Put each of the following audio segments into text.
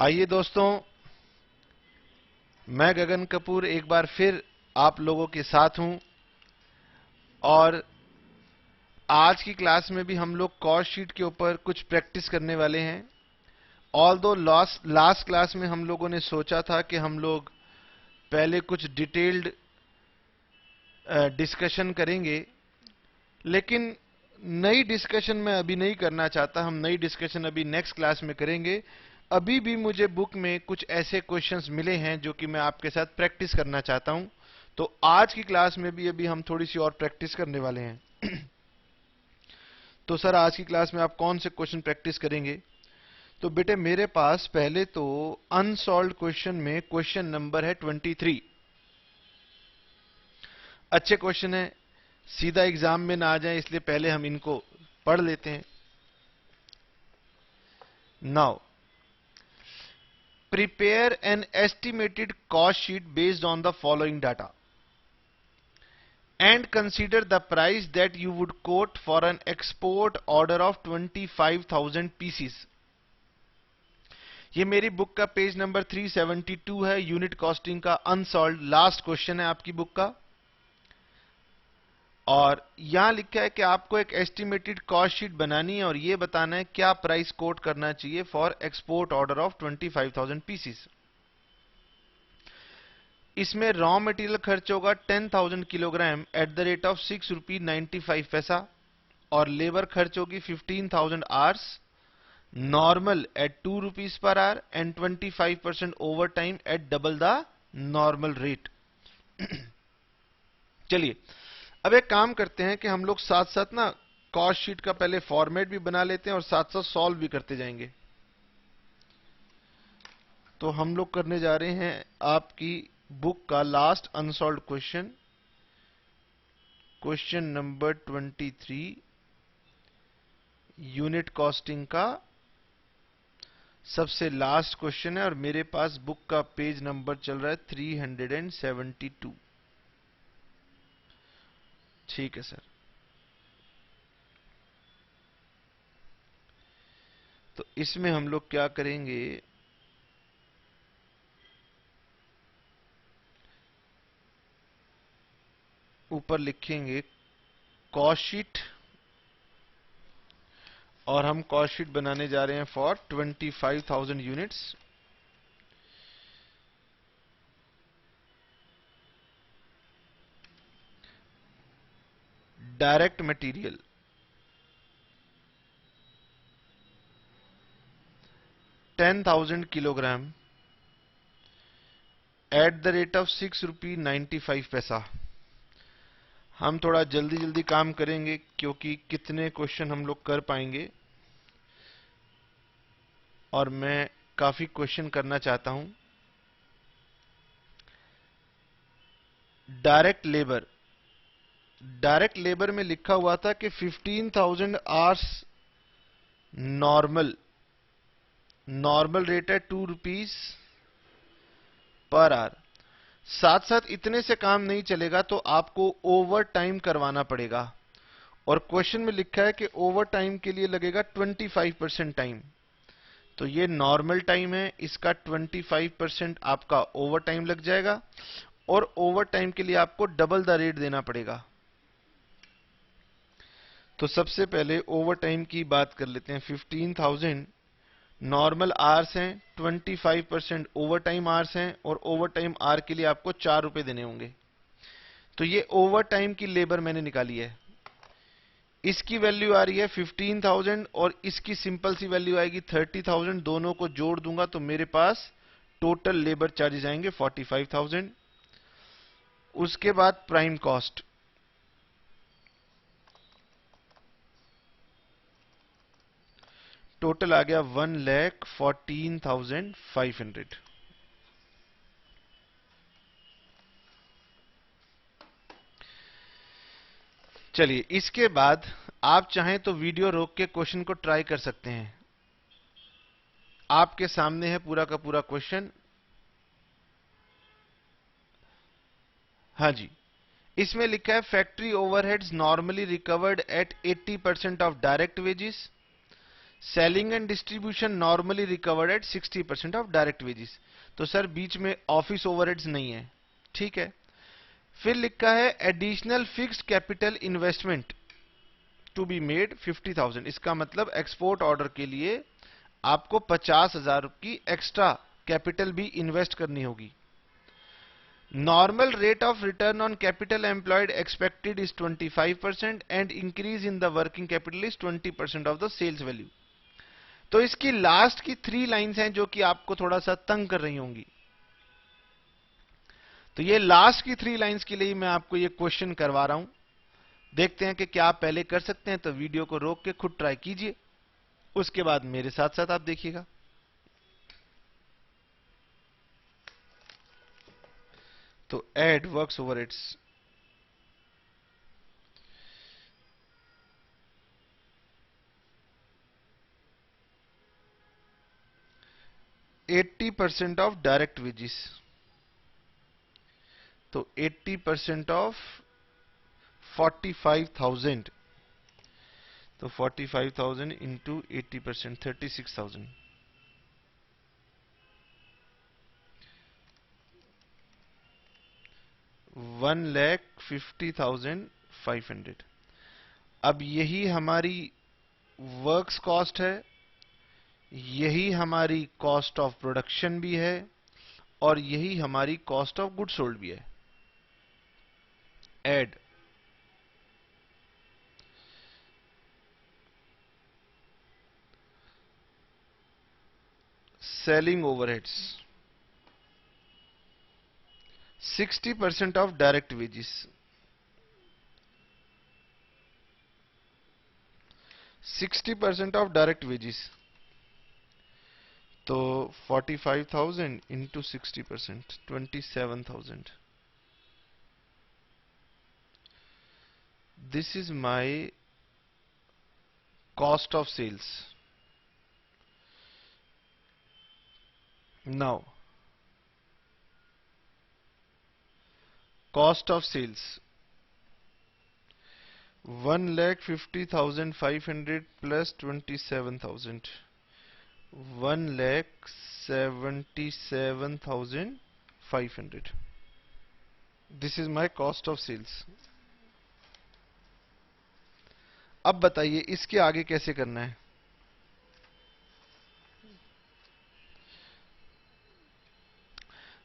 आइए दोस्तों, मैं गगन कपूर एक बार फिर आप लोगों के साथ हूं और आज की क्लास में भी हम लोग कॉस्ट शीट के ऊपर कुछ प्रैक्टिस करने वाले हैं। ऑल्दो लास्ट क्लास में हम लोगों ने सोचा था कि हम लोग पहले कुछ डिटेल्ड डिस्कशन करेंगे, लेकिन नई डिस्कशन मैं अभी नहीं करना चाहता। हम नई डिस्कशन अभी नेक्स्ट क्लास में करेंगे। अभी भी मुझे बुक में कुछ ऐसे क्वेश्चंस मिले हैं जो कि मैं आपके साथ प्रैक्टिस करना चाहता हूं। तो आज की क्लास में भी अभी हम थोड़ी सी और प्रैक्टिस करने वाले हैं। तो सर, आज की क्लास में आप कौन से क्वेश्चन प्रैक्टिस करेंगे? तो बेटे, मेरे पास पहले तो अनसॉल्व्ड क्वेश्चन में क्वेश्चन नंबर है 23। अच्छे क्वेश्चन है, सीधा एग्जाम में ना आ जाए, इसलिए पहले हम इनको पढ़ लेते हैं। Now prepare an estimated cost sheet based on the following data and consider the price that you would quote for an export order of 25,000 pieces। ये मेरी बुक का पेज नंबर 372 है, यूनिट कॉस्टिंग का अनसॉल्व्ड लास्ट क्वेश्चन है आपकी book का। और यहां लिखा है कि आपको एक एस्टिमेटेड कॉस्ट शीट बनानी है और यह बताना है क्या प्राइस कोट करना चाहिए for export order of 25,000 pieces. इसमें रॉ मटेरियल खर्च होगा 10,000 kilogram at the rate of 6 rupee 95 paisa और लेबर खर्च होगी 15,000 hours normal at 2 rupees per hour and 25% over time at double the normal rate. चलिए, अब एक काम करते हैं कि हम लोग साथ साथ ना कॉस्ट शीट का पहले फॉर्मेट भी बना लेते हैं और साथ साथ सॉल्व भी करते जाएंगे। तो हम लोग करने जा रहे हैं आपकी बुक का last unsolved question, question number 23, unit costing का सबसे लास्ट क्वेश्चन है और मेरे पास बुक का पेज नंबर चल रहा है 372। ठीक है सर। तो इसमें हम लोग क्या करेंगे, ऊपर लिखेंगे कॉस्ट शीट और हम कॉस्ट शीट बनाने जा रहे हैं for 25,000 units. Direct material 10,000 kilogram at the rate of 6 rupee 95 पैसा। हम थोड़ा जल्दी जल्दी काम करेंगे क्योंकि कितने क्वेश्चन हम लोग कर पाएंगे और मैं काफी क्वेश्चन करना चाहता हूं। डायरेक्ट लेबर में लिखा हुआ था कि 15,000 आवर्स नॉर्मल रेट है 2 रुपीज पर आवर। साथ साथ इतने से काम नहीं चलेगा, तो आपको ओवर टाइम करवाना पड़ेगा और क्वेश्चन में लिखा है कि ओवर टाइम के लिए लगेगा 25% टाइम। तो ये नॉर्मल टाइम है, इसका 25% आपका ओवर टाइम लग जाएगा और ओवर टाइम के लिए आपको डबल द रेट देना पड़ेगा। तो सबसे पहले ओवर टाइम की बात कर लेते हैं। 15,000 नॉर्मल आवर्स हैं, 25% ओवर टाइम आवर्स हैं और ओवर टाइम आवर के लिए आपको 4 रुपए देने होंगे। तो ये ओवर टाइम की लेबर मैंने निकाली है। इसकी वैल्यू आ रही है 15,000 और इसकी सिंपल सी वैल्यू आएगी 30,000। दोनों को जोड़ दूंगा तो मेरे पास टोटल लेबर चार्जेस आएंगे 45,000। उसके बाद प्राइम कॉस्ट, टोटल आ गया 1,14,500। चलिए, इसके बाद आप चाहें तो वीडियो रोक के क्वेश्चन को ट्राई कर सकते हैं। आपके सामने है पूरा का पूरा क्वेश्चन। हाँ जी, इसमें लिखा है factory overheads normally recovered at 80% of direct wages, selling and distribution normally recovered at 60% of direct wages. तो सर बीच में ऑफिस ओवरहेड्स नहीं है, ठीक है। फिर लिखा है additional fixed capital investment to be made 50,000। इसका मतलब एक्सपोर्ट ऑर्डर के लिए आपको 50,000 की एक्स्ट्रा कैपिटल भी इन्वेस्ट करनी होगी। Normal rate of return on capital employed expected is 25% and increase in the working capital is 20% of the sales value. तो इसकी लास्ट की 3 लाइंस हैं जो कि आपको थोड़ा सा तंग कर रही होंगी। तो ये लास्ट की 3 लाइंस के लिए मैं आपको ये क्वेश्चन करवा रहा हूं। देखते हैं कि क्या आप पहले कर सकते हैं। तो वीडियो को रोक के खुद ट्राई कीजिए, उसके बाद मेरे साथ साथ आप देखिएगा। तो add works overheads, %80 of direct wages. तो 80% ऑफ 45,000। तो 45,000 इंटू 80%, 36,000। 1,50,500। अब यही हमारी वर्क्स कॉस्ट है, यही हमारी कॉस्ट ऑफ प्रोडक्शन भी है, और यही हमारी कॉस्ट ऑफ गुड्स सोल्ड भी है। Add selling overheads, 60% of direct wages, 60% of direct wages. तो 45,000 into 60%, 27,000। This is my cost of sales. Now, cost of sales 1,50,500 plus 27,000, 1,77,500. This is my cost of sales. अब बताइए इसके आगे कैसे करना है।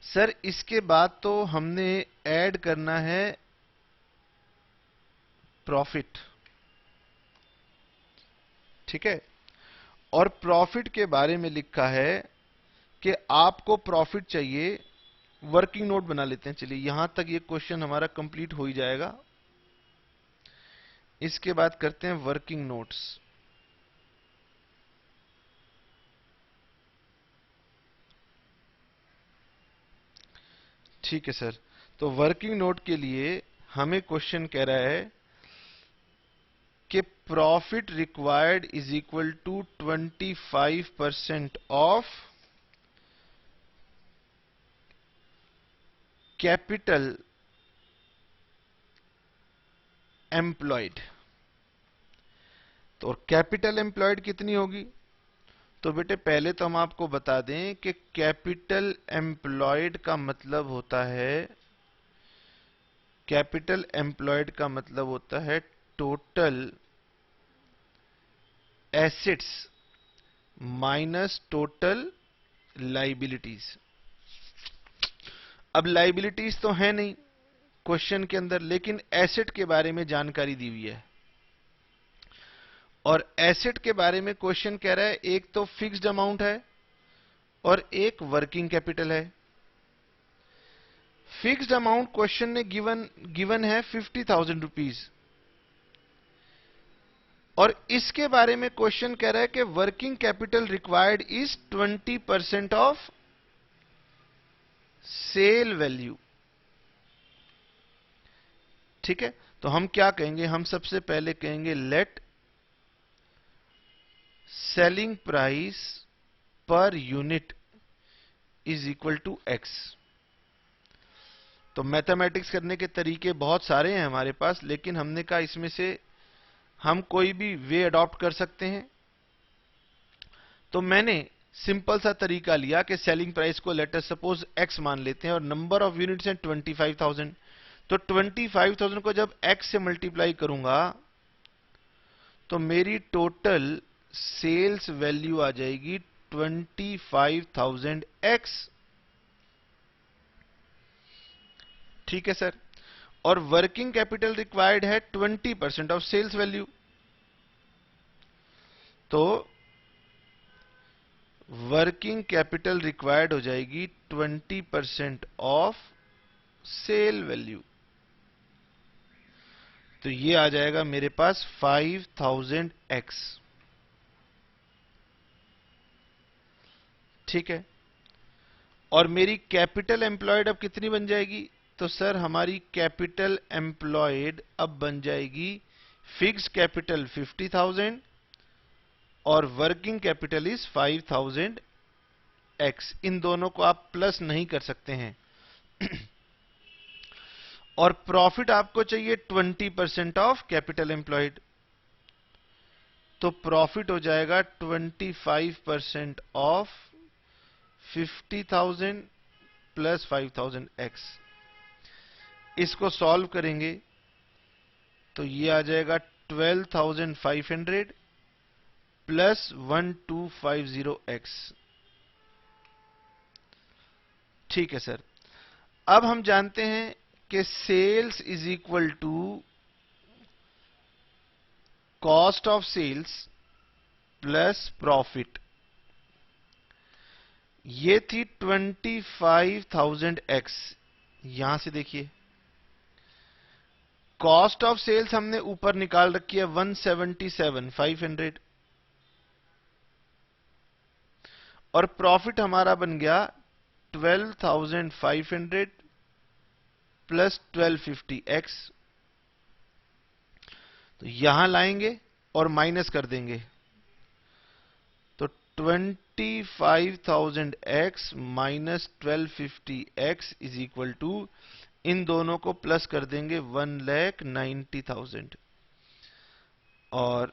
सर इसके बाद तो हमने ऐड करना है प्रॉफिट, ठीक है। और प्रॉफिट के बारे में लिखा है कि आपको प्रॉफिट चाहिए। वर्किंग नोट बना लेते हैं, चलिए यहां तक ये क्वेश्चन हमारा कंप्लीट हो ही जाएगा। इसके बाद करते हैं वर्किंग नोट्स। ठीक है सर। तो वर्किंग नोट के लिए हमें क्वेश्चन कह रहा है कि profit required is equal to 25% of capital employed. तो कैपिटल एम्प्लॉयड कितनी होगी? तो बेटे पहले तो हम आपको बता दें कि कैपिटल एम्प्लॉयड का मतलब होता है, कैपिटल एम्प्लॉयड का मतलब होता है total assets minus total liabilities. अब लाइबिलिटीज तो है नहीं क्वेश्चन के अंदर, लेकिन एसेट के बारे में जानकारी दी हुई है। और एसेट के बारे में क्वेश्चन कह रहा है एक तो फिक्स्ड अमाउंट है और एक वर्किंग कैपिटल है। फिक्स्ड अमाउंट क्वेश्चन ने गिवन है 50,000 रुपीज, और इसके बारे में क्वेश्चन कह रहा है कि working capital required is 20% of sale value. ठीक है, तो हम क्या कहेंगे? हम सबसे पहले कहेंगे let selling price per unit is equal to x. तो मैथमेटिक्स करने के तरीके बहुत सारे हैं हमारे पास, लेकिन हमने कहा इसमें से हम कोई भी वे अडॉप्ट कर सकते हैं। तो मैंने सिंपल सा तरीका लिया कि सेलिंग प्राइस को लेट अस सपोज x मान लेते हैं और नंबर ऑफ यूनिट्स हैं 25,000। तो 25,000 को जब x से मल्टीप्लाई करूंगा तो मेरी टोटल सेल्स वैल्यू आ जाएगी 25,000x। ठीक है सर। और वर्किंग कैपिटल रिक्वायर्ड है 20% ऑफ सेल्स वैल्यू। तो वर्किंग कैपिटल रिक्वायर्ड हो जाएगी 20% ऑफ सेल वैल्यू। तो ये आ जाएगा मेरे पास 5000x। ठीक है। और मेरी कैपिटल एम्प्लॉयड अब कितनी बन जाएगी? तो सर हमारी कैपिटल एम्प्लॉयड अब बन जाएगी फिक्स्ड कैपिटल 50,000 और वर्किंग कैपिटल इज 5000x। इन दोनों को आप प्लस नहीं कर सकते हैं। और प्रॉफिट आपको चाहिए 20% ऑफ कैपिटल एम्प्लॉयड। तो प्रॉफिट हो जाएगा 25% ऑफ 50,000 प्लस 5000x। इसको सॉल्व करेंगे तो ये आ जाएगा 12,500 प्लस 1250x। ठीक है सर। अब हम जानते हैं कि sales is equal to cost of sales plus profit. ये थी 25,000x। यहां से देखिए कॉस्ट ऑफ सेल्स हमने ऊपर निकाल रखी है 177,500 और प्रॉफिट हमारा बन गया 12,500 प्लस 1250x। तो यहां लाएंगे और माइनस कर देंगे तो 25,000x minus 1250x is equal to, इन दोनों को प्लस कर देंगे 1,90,000 और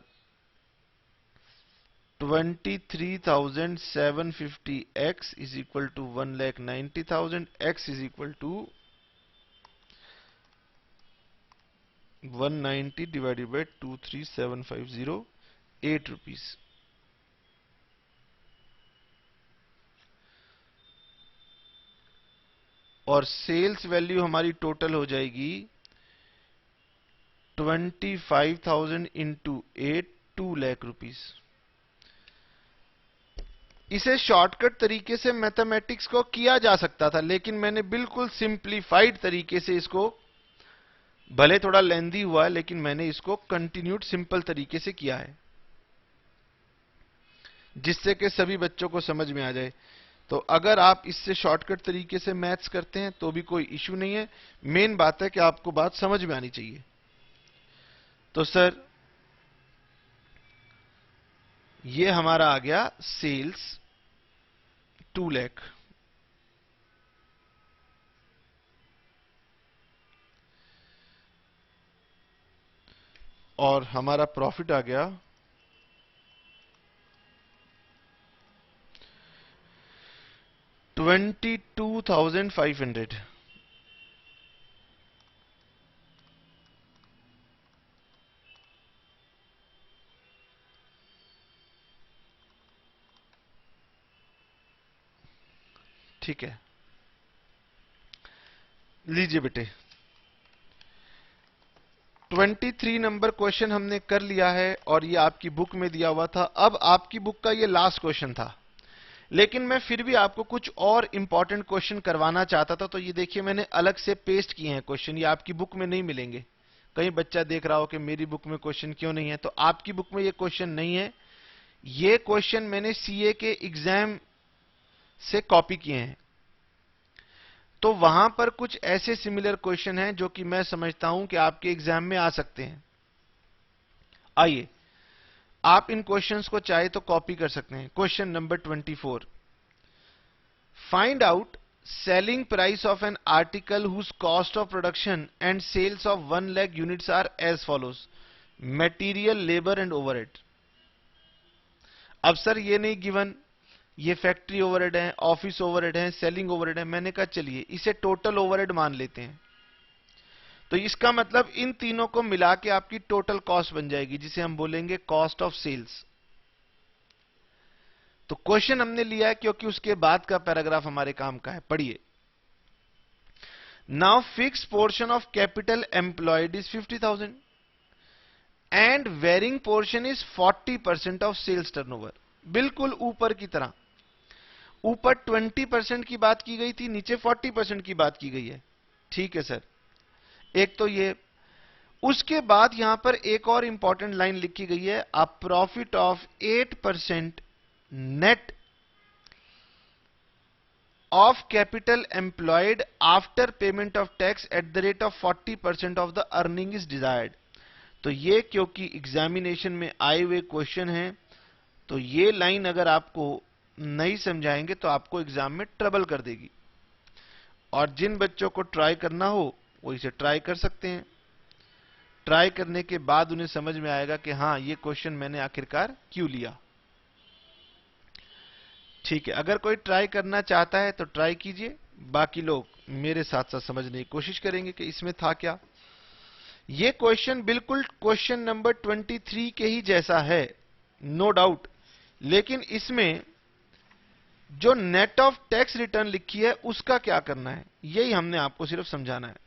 23,750x is equal to 1,90,000। x is equal to 190 divided by 23,750, 8 rupees. और सेल्स वैल्यू हमारी टोटल हो जाएगी 25,000 इंटू 8, 2 लाख रुपीस। इसे शॉर्टकट तरीके से मैथमेटिक्स को किया जा सकता था, लेकिन मैंने बिल्कुल सिंप्लीफाइड तरीके से इसको, भले थोड़ा लेंदी हुआ है लेकिन मैंने इसको कंटिन्यूड सिंपल तरीके से किया है जिससे कि सभी बच्चों को समझ में आ जाए। तो अगर आप इससे शॉर्टकट तरीके से मैथ्स करते हैं तो भी कोई इश्यू नहीं है। मेन बात है कि आपको बात समझ में आनी चाहिए। तो सर ये हमारा आ गया सेल्स 2 लाख। और हमारा प्रॉफिट आ गया 22,500। ठीक है। लीजिए बेटे 23 नंबर क्वेश्चन हमने कर लिया है और ये आपकी बुक में दिया हुआ था। अब आपकी बुक का ये लास्ट क्वेश्चन था, लेकिन मैं फिर भी आपको कुछ और इंपॉर्टेंट क्वेश्चन करवाना चाहता था। तो ये देखिए मैंने अलग से पेस्ट किए हैं क्वेश्चन, ये आपकी बुक में नहीं मिलेंगे। कहीं बच्चा देख रहा हो कि मेरी बुक में क्वेश्चन क्यों नहीं है, तो आपकी बुक में ये क्वेश्चन नहीं है। ये क्वेश्चन मैंने सीए के एग्जाम से कॉपी किए हैं। तो वहां पर कुछ ऐसे सिमिलर क्वेश्चन हैं जो कि मैं समझता हूं कि आपके एग्जाम में आ सकते हैं। आइए आप इन क्वेश्चंस को चाहे तो कॉपी कर सकते हैं। Question number 24, find out selling price of an article whose cost of production and sales of 1 lakh units are as follows, material, labour and overhead. अब सर ये नहीं गिवन, ये फैक्ट्री ओवरहेड है, ऑफिस ओवरहेड है, selling overhead है। मैंने कहा चलिए इसे टोटल ओवरहेड मान लेते हैं। तो इसका मतलब इन तीनों को मिला के आपकी टोटल कॉस्ट बन जाएगी, जिसे हम बोलेंगे कॉस्ट ऑफ सेल्स। तो क्वेश्चन हमने लिया है क्योंकि उसके बाद का पैराग्राफ हमारे काम का है। पढ़िए, now fix portion of capital employed is 50,000 and varying portion is 40% of sales turnover. बिल्कुल ऊपर की तरह, ऊपर 20% की बात की गई थी, नीचे 40% की बात की गई है। ठीक है सर, एक तो ये। उसके बाद यहां पर एक और इंपॉर्टेंट लाइन लिखी गई है, a profit of 8% net of capital employed after payment of tax at the rate of 40% of the earning is desired. तो ये क्योंकि एग्जामिनेशन में आए हुए क्वेश्चन हैं, तो ये लाइन अगर आपको नहीं समझाएंगे तो आपको एग्जाम में ट्रबल कर देगी। और जिन बच्चों को ट्राई करना हो वो इसे ट्राई कर सकते हैं। ट्राई करने के बाद उन्हें समझ में आएगा कि हाँ, ये क्वेश्चन मैंने आखिरकार क्यों लिया। ठीक है, अगर कोई ट्राई करना चाहता है तो ट्राई कीजिए, बाकी लोग मेरे साथ साथ समझने की कोशिश करेंगे कि इसमें था क्या। ये क्वेश्चन बिल्कुल क्वेश्चन नंबर 23 के ही जैसा है, नो डाउट, लेकिन इसमें जो नेट ऑफ टैक्स रिटर्न लिखी है उसका क्या करना है, यही हमने आपको सिर्फ समझाना है।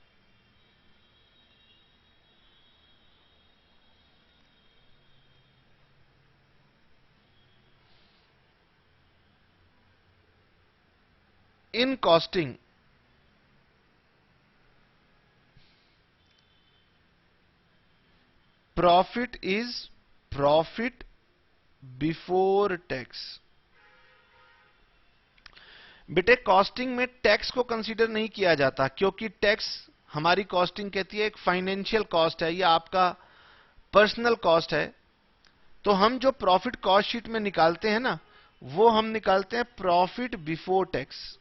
In costing profit is profit before tax. बेटे कॉस्टिंग में टैक्स को कंसीडर नहीं किया जाता, क्योंकि टैक्स हमारी कॉस्टिंग कहती है एक फाइनेंशियल कॉस्ट है या आपका पर्सनल कॉस्ट है। तो हम जो प्रॉफिट कॉस्ट शीट में निकालते हैं ना, वो हम निकालते हैं प्रॉफिट बिफोर टैक्स।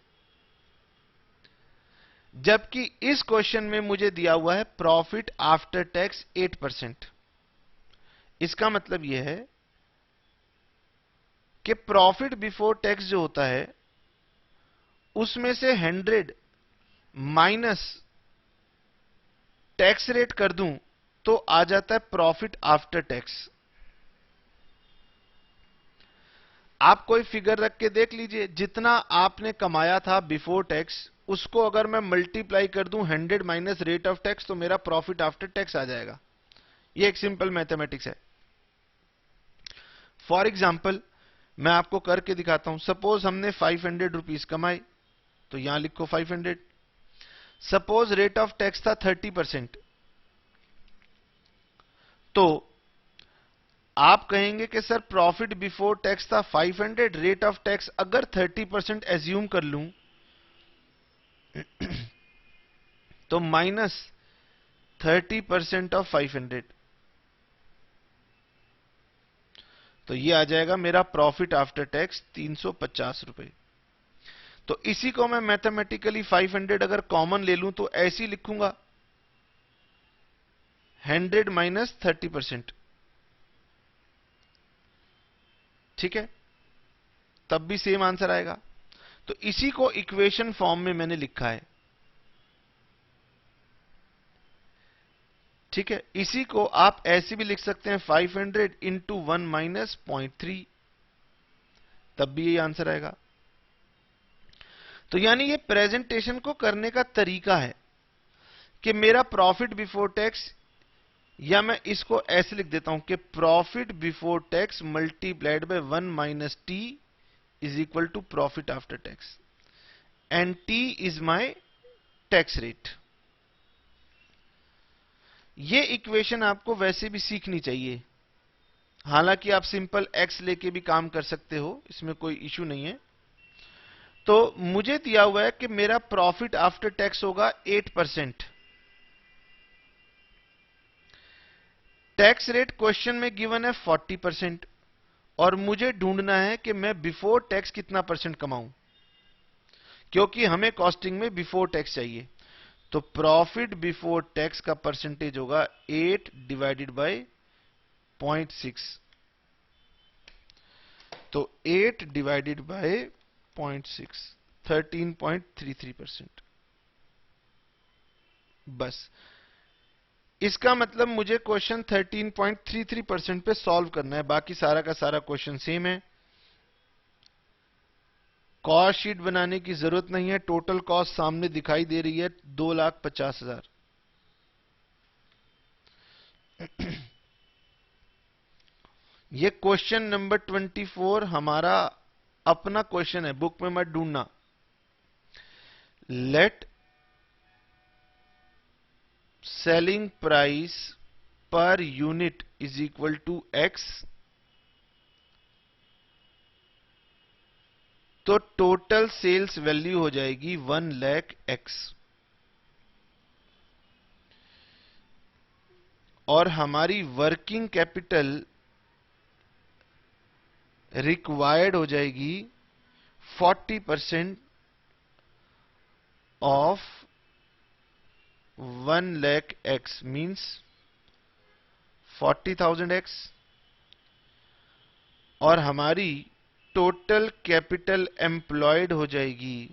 जबकि इस क्वेश्चन में मुझे दिया हुआ है प्रॉफिट आफ्टर टैक्स 8%। इसका मतलब यह है कि प्रॉफिट बिफोर टैक्स जो होता है उसमें से 100 माइनस टैक्स रेट कर दूं तो आ जाता है प्रॉफिट आफ्टर टैक्स। आप कोई फिगर रख के देख लीजिए, जितना आपने कमाया था बिफोर टैक्स उसको अगर मैं मल्टीप्लाई कर दूं 100 माइनस रेट ऑफ टैक्स तो मेरा प्रॉफिट आफ्टर टैक्स आ जाएगा। ये एक सिंपल मैथमेटिक्स है। फॉर एग्जाम्पल मैं आपको करके दिखाता हूं। सपोज हमने 500 रुपीज कमाए, तो यहां लिखो 500। सपोज रेट ऑफ टैक्स था 30%, तो आप कहेंगे कि सर प्रॉफिट बिफोर टैक्स था 500, रेट ऑफ टैक्स अगर 30% एज्यूम कर लूं तो माइनस 30% ऑफ 500, तो ये आ जाएगा मेरा प्रॉफिट आफ्टर टैक्स 350 रुपए। तो इसी को मैं मैथमेटिकली 500 अगर कॉमन ले लूं तो ऐसे लिखूंगा 100 माइनस 30%। ठीक है, तब भी सेम आंसर आएगा। तो इसी को इक्वेशन फॉर्म में मैंने लिखा है। ठीक है, इसी को आप ऐसे भी लिख सकते हैं 500 इंटू 1 माइनस 0.3, तब भी यही आंसर आएगा। तो यानी ये प्रेजेंटेशन को करने का तरीका है कि मेरा प्रॉफिट बिफोर टैक्स, या मैं इसको ऐसे लिख देता हूं कि profit before tax multiplied by 1 minus T is equal to profit after tax, and T is my tax rate. ये इक्वेशन आपको वैसे भी सीखनी चाहिए। हालांकि आप सिंपल एक्स लेके भी काम कर सकते हो, इसमें कोई इश्यू नहीं है। तो मुझे दिया हुआ है कि मेरा प्रॉफिट आफ्टर टैक्स होगा 8%। टैक्स रेट क्वेश्चन में गिवन है 40%, और मुझे ढूंढना है कि मैं बिफोर टैक्स कितना परसेंट कमाऊं, क्योंकि हमें कॉस्टिंग में बिफोर टैक्स चाहिए। तो प्रॉफिट बिफोर टैक्स का परसेंटेज होगा 8 डिवाइडेड बाय 0.6। तो 8 डिवाइडेड बाय 0.6, 13.33%। बस इसका मतलब मुझे क्वेश्चन 13.33% पे सॉल्व करना है, बाकी सारा का सारा क्वेश्चन सेम है। कॉस्ट शीट बनाने की जरूरत नहीं है, टोटल कॉस्ट सामने दिखाई दे रही है 2,50,000। ये क्वेश्चन नंबर 24 हमारा अपना क्वेश्चन है, बुक में मत ढूंढना। Let selling price per unit is equal to x, तो टोटल सेल्स वैल्यू हो जाएगी 1 लाख एक्स, और हमारी वर्किंग कैपिटल रिक्वायर्ड हो जाएगी 40% of 1 lakh x, means 40,000 x, और हमारी टोटल कैपिटल एम्प्लॉयड हो जाएगी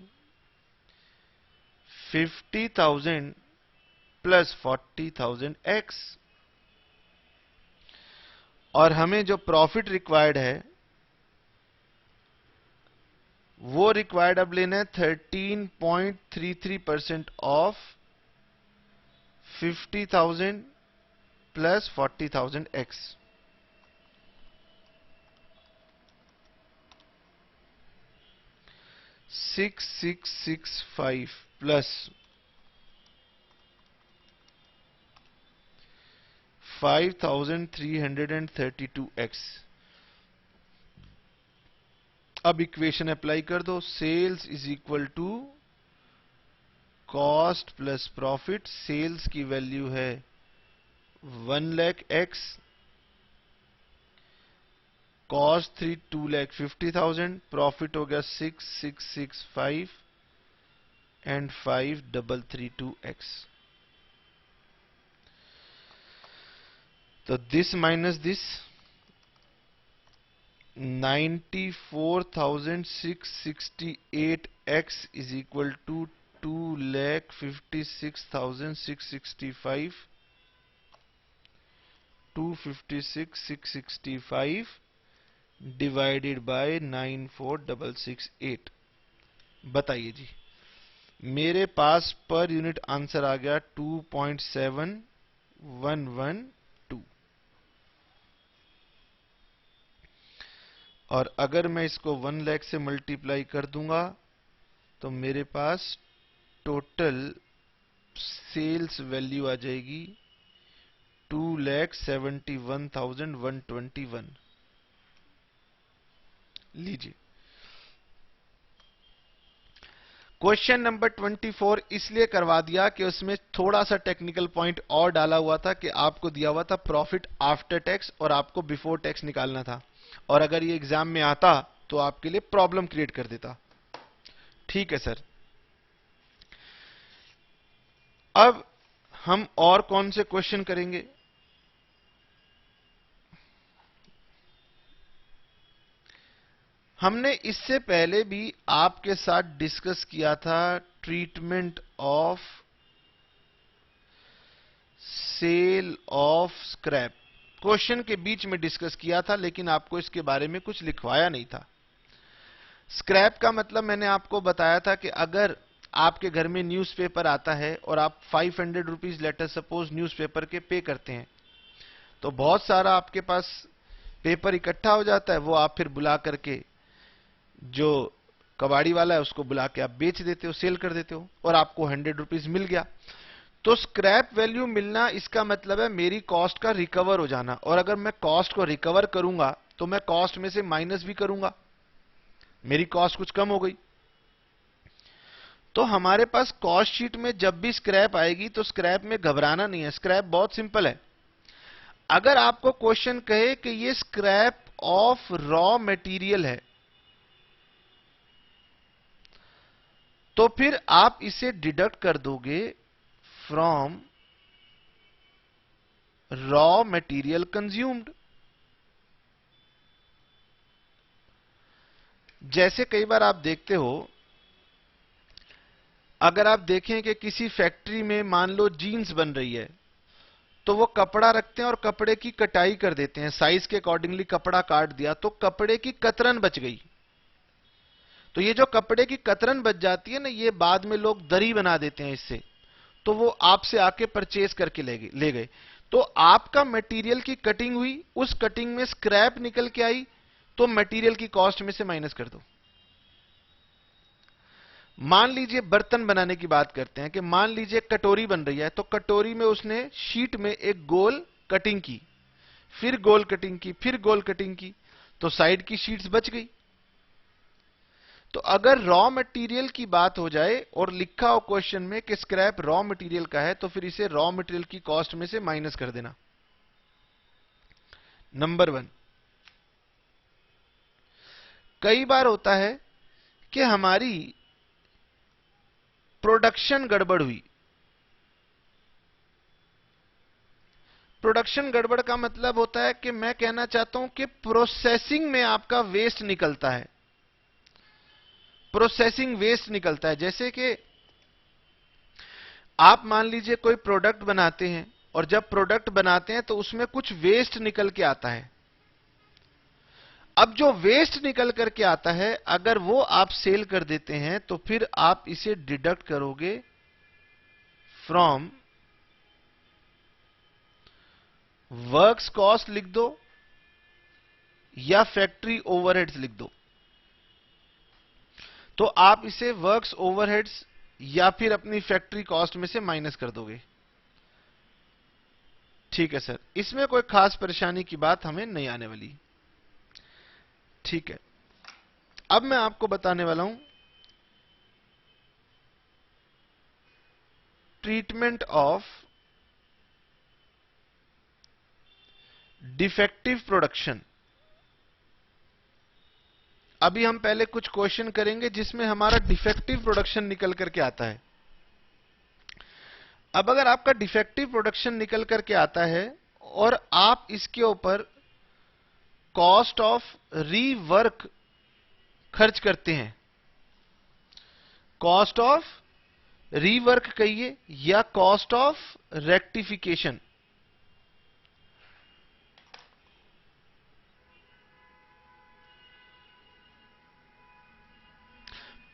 50,000 प्लस 40,000 एक्स, और हमें जो प्रॉफिट रिक्वायर्ड है वो रिक्वायर्ड अब लेना है 13.33% of 50,000 plus 40,000 x. 6665 plus 5,332 x. अब इक्वेशन अप्लाई कर दो, sales is equal to cost plus profit. Sales की वैल्यू है 1 लाख एक्स, कॉस्ट थी 2,50,000, प्रॉफिट हो गया 6,665 एंड 5,332 एक्स। तो this minus this, 94,668 x is equal to 2,56,665, 256,665 divided by 94,668। बताइए जी, मेरे पास पर यूनिट आंसर आ गया 2.7112, और अगर मैं इसको 1 लाख से मल्टीप्लाई कर दूंगा तो मेरे पास टोटल सेल्स वैल्यू आ जाएगी 2,71,121। लीजिए, क्वेश्चन नंबर 24 इसलिए करवा दिया कि उसमें थोड़ा सा टेक्निकल पॉइंट और डाला हुआ था कि आपको दिया हुआ था प्रॉफिट आफ्टर टैक्स और आपको बिफोर टैक्स निकालना था, और अगर ये एग्जाम में आता तो आपके लिए प्रॉब्लम क्रिएट कर देता। ठीक है सर। अब हम और कौन से क्वेश्चन करेंगे? हमने इससे पहले भी आपके साथ डिस्कस किया था treatment of sale of scrap. Question के बीच में डिस्कस किया था, लेकिन आपको इसके बारे में कुछ लिखवाया नहीं था। स्क्रैप का मतलब मैंने आपको बताया था कि अगर आपके घर में न्यूज़पेपर आता है और आप 500 रुपीज लेटर सपोज न्यूज़पेपर के पे करते हैं, तो बहुत सारा आपके पास पेपर इकट्ठा हो जाता है, वो आप फिर बुला करके जो कबाड़ी वाला है उसको बुला के आप बेच देते हो, सेल कर देते हो, और आपको 100 रुपीज मिल गया। तो स्क्रैप वैल्यू मिलना इसका मतलब है मेरी कॉस्ट का रिकवर हो जाना, और अगर मैं कॉस्ट को रिकवर करूंगा तो मैं कॉस्ट में से माइनस भी करूंगा, मेरी कॉस्ट कुछ कम हो गई। तो हमारे पास कॉस्ट शीट में जब भी स्क्रैप आएगी तो स्क्रैप में घबराना नहीं है, स्क्रैप बहुत सिंपल है। अगर आपको क्वेश्चन कहे कि ये स्क्रैप ऑफ रॉ मटेरियल है, तो फिर आप इसे डिडक्ट कर दोगे फ्रॉम रॉ मटेरियल कंज्यूम्ड। जैसे कई बार आप देखते हो, अगर आप देखें कि किसी फैक्ट्री में मान लो जीन्स बन रही है, तो वो कपड़ा रखते हैं और कपड़े की कटाई कर देते हैं, साइज के अकॉर्डिंगली कपड़ा काट दिया तो कपड़े की कतरन बच गई। तो ये जो कपड़े की कतरन बच जाती है ना, ये बाद में लोग दरी बना देते हैं इससे, तो वो आपसे आके परचेज करके ले गए। तो आपका मटेरियल की कटिंग हुई, उस कटिंग में स्क्रैप निकल के आई, तो मटेरियल की कॉस्ट में से माइनस कर दो। मान लीजिए बर्तन बनाने की बात करते हैं कि मान लीजिए कटोरी बन रही है, तो कटोरी में उसने शीट में एक गोल कटिंग की, फिर गोल कटिंग की, फिर गोल कटिंग की, तो साइड की शीट्स बच गई। तो अगर रॉ मटेरियल की बात हो जाए और लिखा हो क्वेश्चन में कि स्क्रैप रॉ मटेरियल का है, तो फिर इसे रॉ मटेरियल की कॉस्ट में से माइनस कर देना। नंबर 1। कई बार होता है कि हमारी प्रोडक्शन गड़बड़ हुई। प्रोडक्शन गड़बड़ का मतलब होता है कि मैं कहना चाहता हूं कि प्रोसेसिंग में आपका वेस्ट निकलता है, प्रोसेसिंग वेस्ट निकलता है। जैसे कि आप मान लीजिए कोई प्रोडक्ट बनाते हैं, और जब प्रोडक्ट बनाते हैं तो उसमें कुछ वेस्ट निकल के आता है। अब जो वेस्ट निकल करके आता है, अगर वो आप सेल कर देते हैं, तो फिर आप इसे डिडक्ट करोगे फ्रॉम वर्क्स कॉस्ट लिख दो या फैक्ट्री ओवरहेड्स लिख दो। तो आप इसे वर्क्स ओवरहेड्स या फिर अपनी फैक्ट्री कॉस्ट में से माइनस कर दोगे। ठीक है सर, इसमें कोई खास परेशानी की बात हमें नहीं आने वाली। ठीक है, अब मैं आपको बताने वाला हूं ट्रीटमेंट ऑफ डिफेक्टिव प्रोडक्शन। अभी हम पहले कुछ क्वेश्चन करेंगे जिसमें हमारा डिफेक्टिव प्रोडक्शन निकल करके आता है। अब अगर आपका डिफेक्टिव प्रोडक्शन निकल करके आता है और आप इसके ऊपर कॉस्ट ऑफ रीवर्क खर्च करते हैं, कॉस्ट ऑफ रीवर्क कहिए या कॉस्ट ऑफ रेक्टिफिकेशन,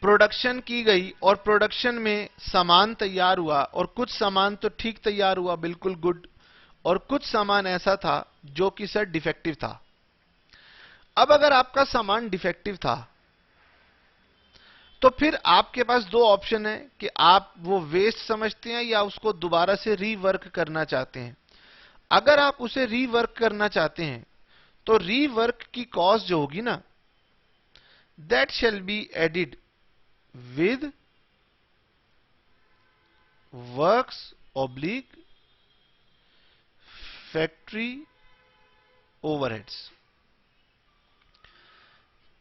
प्रोडक्शन की गई और प्रोडक्शन में सामान तैयार हुआ, और कुछ सामान तो ठीक तैयार हुआ, बिल्कुल गुड, और कुछ सामान ऐसा था जो कि सर डिफेक्टिव था। अब अगर आपका सामान डिफेक्टिव था, तो फिर आपके पास दो ऑप्शन है कि आप वो वेस्ट समझते हैं या उसको दोबारा से रीवर्क करना चाहते हैं। अगर आप उसे रीवर्क करना चाहते हैं, तो रीवर्क की कॉस्ट जो होगी ना, that shall be added with works oblique factory overheads.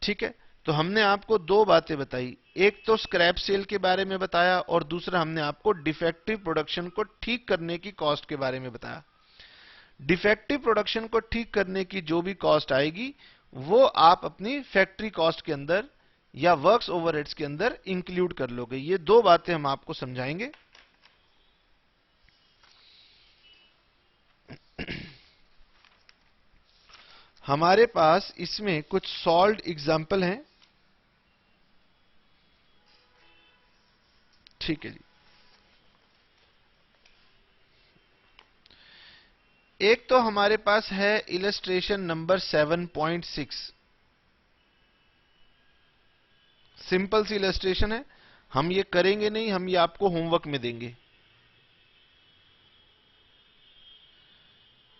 ठीक है, तो हमने आपको दो बातें बताई, एक तो स्क्रैप सेल के बारे में बताया और दूसरा हमने आपको डिफेक्टिव प्रोडक्शन को ठीक करने की कॉस्ट के बारे में बताया। डिफेक्टिव प्रोडक्शन को ठीक करने की जो भी कॉस्ट आएगी, वो आप अपनी फैक्ट्री कॉस्ट के अंदर या वर्क्स ओवरहेड्स के अंदर इंक्लूड कर लोगे। ये दो बातें हम आपको समझाएंगे। हमारे पास इसमें कुछ सॉल्व्ड एग्जाम्पल हैं। ठीक है जी, एक तो हमारे पास है इलस्ट्रेशन नंबर 7.6। सिंपल सी इलस्ट्रेशन है, हम ये करेंगे नहीं, हम ये आपको होमवर्क में देंगे।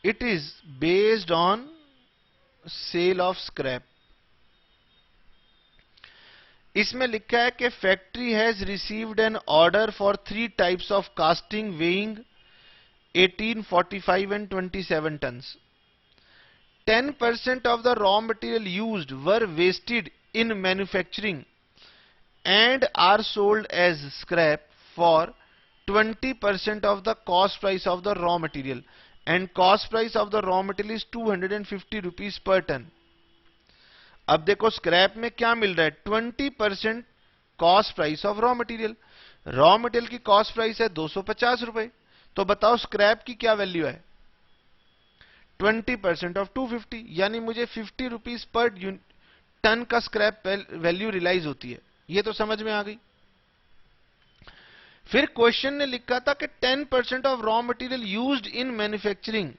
It is based on sale of scrap. इसमें लिखा है कि factory has received an order for 3 types of casting weighing 18, 45 and 27 tons. 10% of the raw material used were wasted in manufacturing and are sold as scrap for 20% of the cost price of the raw material, and cost price of the raw material is 250 rupees per ton. अब देखो scrap में क्या मिल रहा है, 20% cost price of raw material. Raw material की cost price है 250 रुपए, तो बताओ स्क्रैप की क्या वैल्यू है, 20% ऑफ 250, यानी मुझे 50 रुपीज पर टन का स्क्रैप वैल्यू रियलाइज होती है। ये तो समझ में आ गई। फिर क्वेश्चन ने लिखा था कि 10% of raw material used in manufacturing,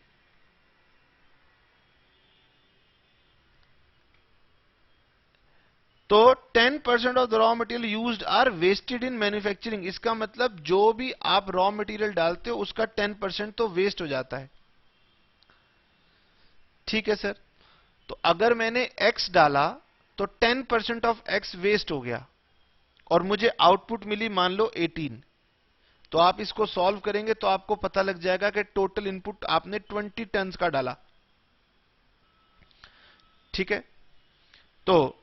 तो 10% of the raw material used are wasted in manufacturing. इसका मतलब जो भी आप रॉ मटेरियल डालते हो उसका 10% तो वेस्ट हो जाता है। ठीक है सर, तो अगर मैंने x डाला तो 10% ऑफ x वेस्ट हो गया और मुझे आउटपुट मिली मान लो 18। तो आप इसको सॉल्व करेंगे तो आपको पता लग जाएगा कि टोटल इनपुट आपने 20 टन का डाला। ठीक है, तो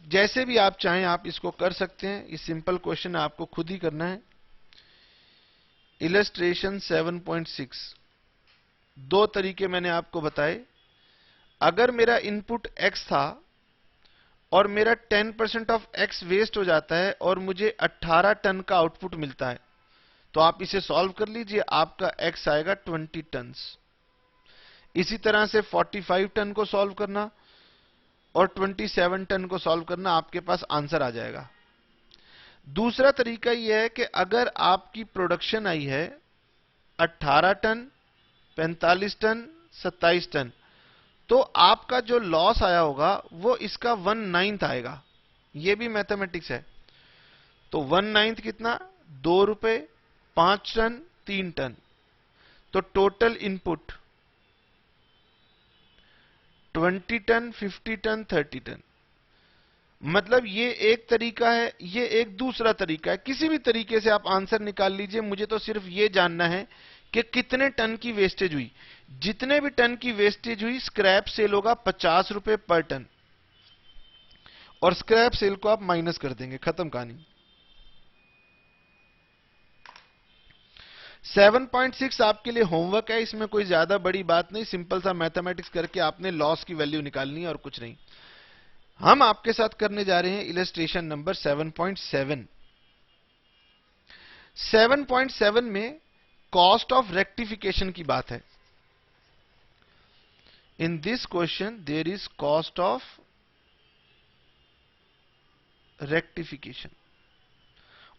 जैसे भी आप चाहें आप इसको कर सकते हैं। ये सिंपल क्वेश्चन आपको खुद ही करना है। इलस्ट्रेशन 7.6, दो तरीके मैंने आपको बताए। अगर मेरा इनपुट x था और मेरा 10% ऑफ x वेस्ट हो जाता है और मुझे 18 टन का आउटपुट मिलता है, तो आप इसे सॉल्व कर लीजिए, आपका x आएगा 20 टन। इसी तरह से 45 टन को सॉल्व करना और 27 टन को सॉल्व करना, आपके पास आंसर आ जाएगा। दूसरा तरीका यह है कि अगर आपकी प्रोडक्शन आई है 18 टन, 45 टन, 27 टन, तो आपका जो लॉस आया होगा वो इसका 1/9 आएगा। ये भी मैथमेटिक्स है। तो 1/9 कितना, 2 रुपए, 5 टन, 3 टन, तो total input 20 ton, 50 ton, 30 ton. मतलब ये एक तरीका है, ये एक दूसरा तरीका है। किसी भी तरीके से आप आंसर निकाल लीजिए, मुझे तो सिर्फ ये जानना है कि कितने टन की वेस्टेज हुई। जितने भी टन की वेस्टेज हुई, स्क्रैप सेल होगा 50 रुपए पर टन, और स्क्रैप सेल को आप माइनस कर देंगे, खत्म कहानी। 7.6 आपके लिए होमवर्क है, इसमें कोई ज्यादा बड़ी बात नहीं, सिंपल सा मैथमेटिक्स करके आपने लॉस की वैल्यू निकालनी है और कुछ नहीं। हम आपके साथ करने जा रहे हैं इलस्ट्रेशन नंबर 7.7। 7.7 में कॉस्ट ऑफ रेक्टिफिकेशन की बात है। In this question there is cost of rectification,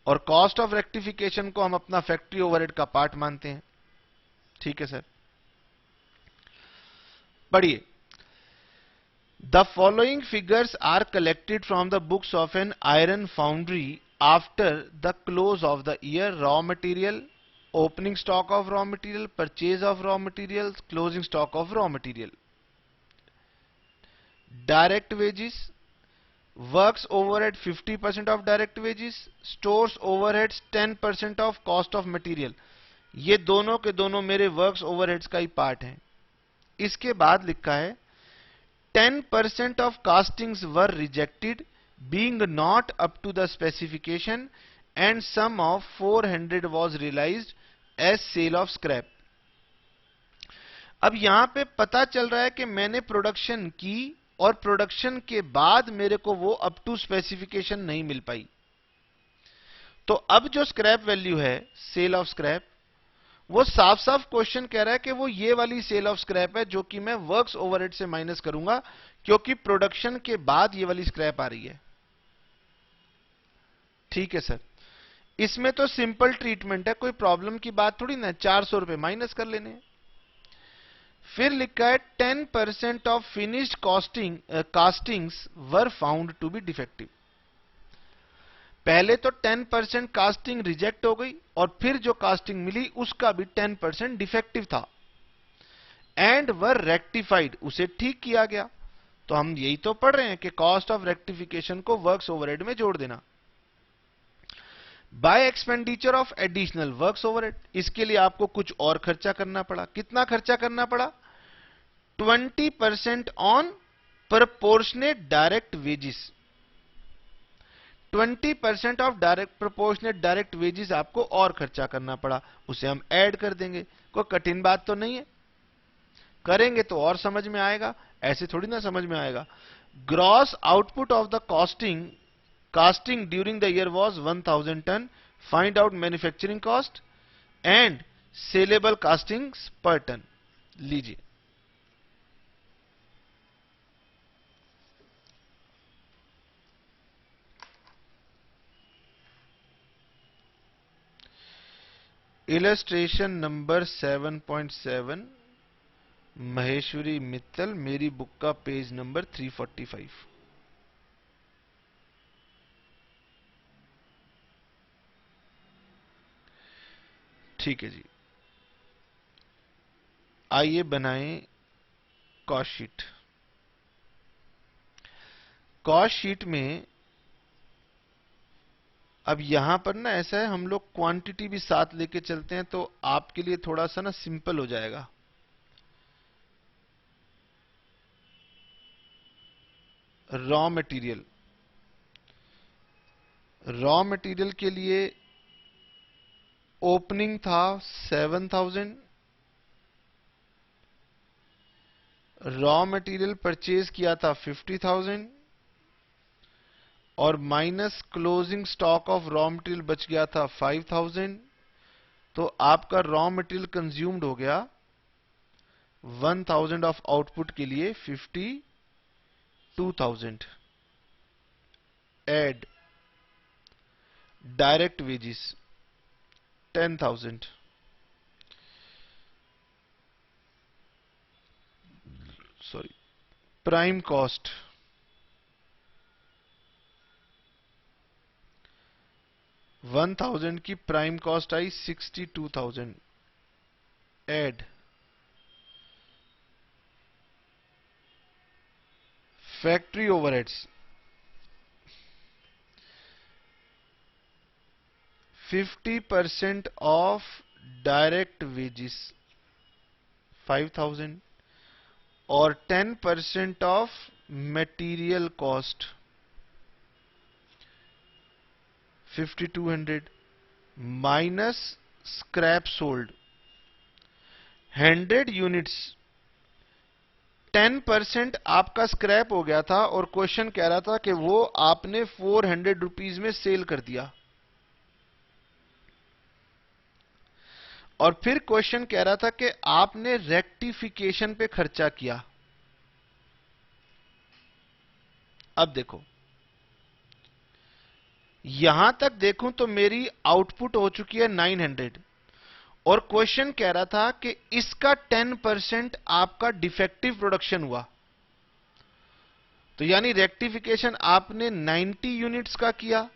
और कॉस्ट ऑफ रेक्टिफिकेशन को हम अपना फैक्ट्री ओवरहेड का पार्ट मानते हैं। ठीक है सर, पढ़िए। The following figures are collected from the books of an iron foundry after the close of the year. Raw material, opening stock of raw material, purchase of raw materials, closing stock of raw material. Direct wages, works overhead 50% of direct wages, stores overheads 10% of cost of material. ये दोनों के दोनों मेरे works overheads का ही part हैं। इसके बाद लिखा है 10% of castings were rejected being not up to the specification and sum of 400 was realized as sale of scrap. अब यहां पे पता चल रहा है कि मैंने प्रोडक्शन की और प्रोडक्शन के बाद मेरे को वो अप टू स्पेसिफिकेशन नहीं मिल पाई। तो अब जो स्क्रैप वैल्यू है, सेल ऑफ स्क्रैप, वो साफ साफ क्वेश्चन कह रहा है कि वो ये वाली सेल ऑफ स्क्रैप है जो कि मैं वर्क्स ओवरहेड से माइनस करूंगा, क्योंकि प्रोडक्शन के बाद ये वाली स्क्रैप आ रही है। ठीक है सर, इसमें तो सिंपल ट्रीटमेंट है, कोई प्रॉब्लम की बात थोड़ी ना, 400 रुपए माइनस कर लेने। फिर लिखा है 10% of finished castings were found to be defective. पहले तो 10% कास्टिंग रिजेक्ट हो गई और फिर जो कास्टिंग मिली उसका भी 10% डिफेक्टिव था, एंड वर रेक्टिफाइड, उसे ठीक किया गया। तो हम यही तो पढ़ रहे हैं कि कॉस्ट ऑफ रेक्टिफिकेशन को वर्क्स ओवरहेड में जोड़ देना। Bye expenditure of additional works overhead, इसके लिए आपको कुछ और खर्चा करना पड़ा। कितना खर्चा करना पड़ा, 20% on proportionate direct wages. 20% of direct proportionate direct wages आपको और खर्चा करना पड़ा, उसे हम ऐड कर देंगे। कोई कठिन बात तो नहीं है, करेंगे तो और समझ में आएगा, ऐसे थोड़ी ना समझ में आएगा। Gross output of the casting during the year was 1000 ton. Find out manufacturing cost and saleable castings per ton. लीजिए, इलस्ट्रेशन नंबर 7.7, महेश्वरी मित्तल, मेरी बुक का पेज नंबर 345। ठीक है जी, आइए बनाएं कॉस्ट शीट। कॉस्ट शीट में अब यहां पर ना ऐसा है, हम लोग क्वांटिटी भी साथ लेके चलते हैं तो आपके लिए थोड़ा सा ना सिंपल हो जाएगा। रॉ मटेरियल, रॉ मटेरियल के लिए ओपनिंग था 7000, रॉ मटेरियल परचेज किया था 50,000 और minus closing stock of raw material बच गया था 5000। तो आपका रॉ मटेरियल कंज्यूम्ड हो गया 1000 ऑफ आउटपुट के लिए 52,000। Add direct wages 10,000, sorry prime cost 1000 की प्राइम कॉस्ट आई 62,000। Add factory overheads 50% of direct wages 5000 और 10% of material cost 5200 minus scrap sold 100 units. 10% आपका स्क्रैप हो गया था और क्वेश्चन कह रहा था कि वो आपने 400 रुपीज में सेल कर दिया। और फिर क्वेश्चन कह रहा था कि आपने रेक्टिफिकेशन पे खर्चा किया। अब देखो, यहां तक देखूं तो मेरी आउटपुट हो चुकी है 900 और क्वेश्चन कह रहा था कि इसका 10% आपका डिफेक्टिव प्रोडक्शन हुआ। तो यानी रेक्टिफिकेशन आपने 90 यूनिट्स का किया,